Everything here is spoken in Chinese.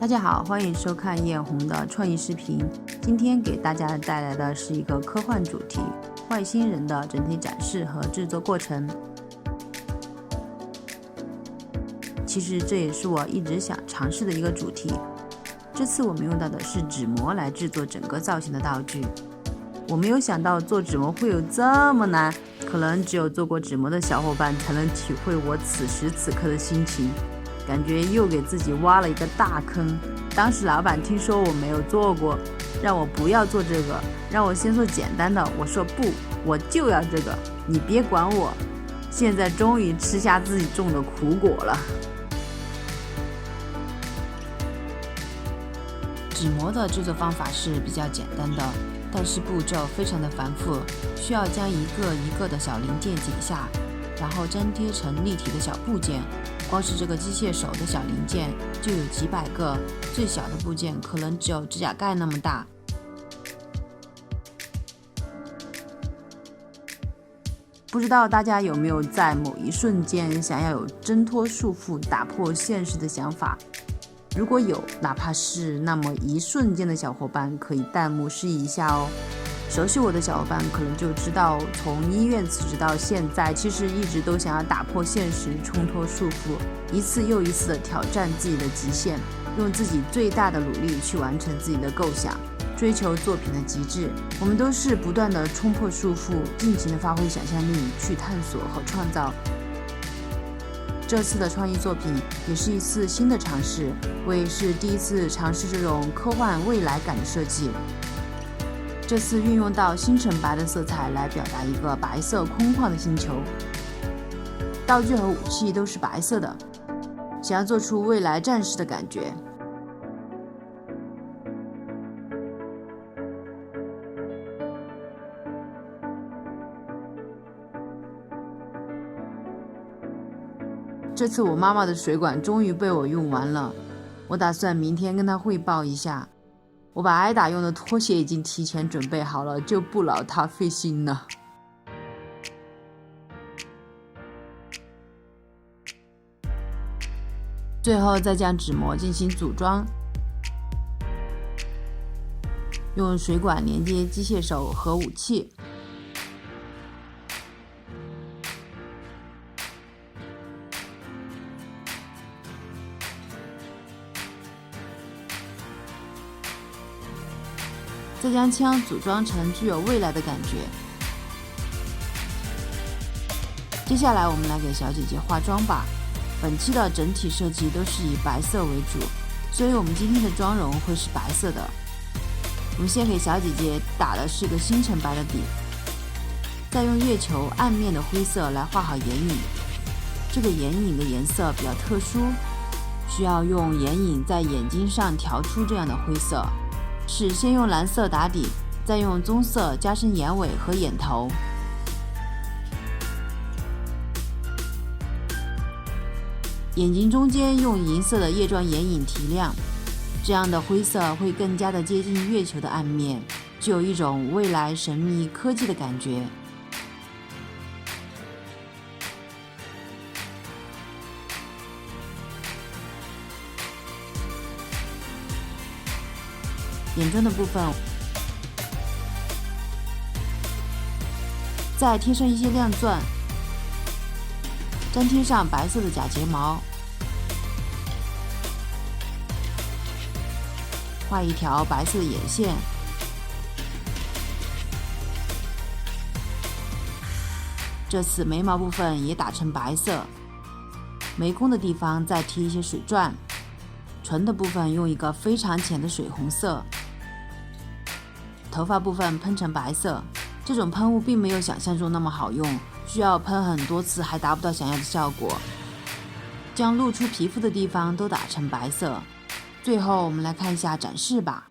大家好，欢迎收看叶红的创意视频。今天给大家带来的是一个科幻主题——外星人的整体展示和制作过程。其实这也是我一直想尝试的一个主题。这次我们用到的是纸模来制作整个造型的道具。我没有想到做纸模会有这么难，可能只有做过纸模的小伙伴才能体会我此时此刻的心情。感觉又给自己挖了一个大坑。当时老板听说我没有做过，让我不要做这个，让我先做简单的。我说不，我就要这个，你别管我。现在终于吃下自己种的苦果了。纸模的制作方法是比较简单的，但是步骤非常的繁复，需要将一个一个的小零件剪下，然后粘贴成立体的小部件。光是这个机械手的小零件就有几百个，最小的部件可能只有指甲盖那么大。不知道大家有没有在某一瞬间想要有挣脱束缚、打破现实的想法？如果有，哪怕是那么一瞬间的小伙伴，可以弹幕示意一下哦。熟悉我的小伙伴可能就知道，从医院辞职到现在，其实一直都想要打破现实，冲脱束缚，一次又一次的挑战自己的极限，用自己最大的努力去完成自己的构想，追求作品的极致。我们都是不断的冲破束缚，尽情的发挥想象力，去探索和创造。这次的创意作品也是一次新的尝试，我也是第一次尝试这种科幻未来感的设计。这次运用到星辰白的色彩来表达一个白色空旷的星球，道具和武器都是白色的，想要做出未来战士的感觉。这次我妈妈的水管终于被我用完了，我打算明天跟她汇报一下。我把挨打用的拖鞋已经提前准备好了，就不劳她费心了。最后再将纸模进行组装，用水管连接机械手和武器。再将枪组装成具有未来的感觉。接下来我们来给小姐姐化妆吧。本期的整体设计都是以白色为主，所以我们今天的妆容会是白色的。我们先给小姐姐打的是个星辰白的底，再用月球暗面的灰色来画好眼影。这个眼影的颜色比较特殊，需要用眼影在眼睛上调出这样的灰色。是先用蓝色打底，再用棕色加深眼尾和眼头。眼睛中间用银色的液状眼影提亮，这样的灰色会更加的接近月球的暗面，具有一种未来神秘科技的感觉。眼妆的部分，再贴上一些亮钻，粘贴上白色的假睫毛，画一条白色的眼线，这次眉毛部分也打成白色，眉弓的地方再贴一些水钻，唇的部分用一个非常浅的水红色。头发部分喷成白色，这种喷雾并没有想象中那么好用，需要喷很多次还达不到想要的效果。将露出皮肤的地方都打成白色。最后我们来看一下展示吧。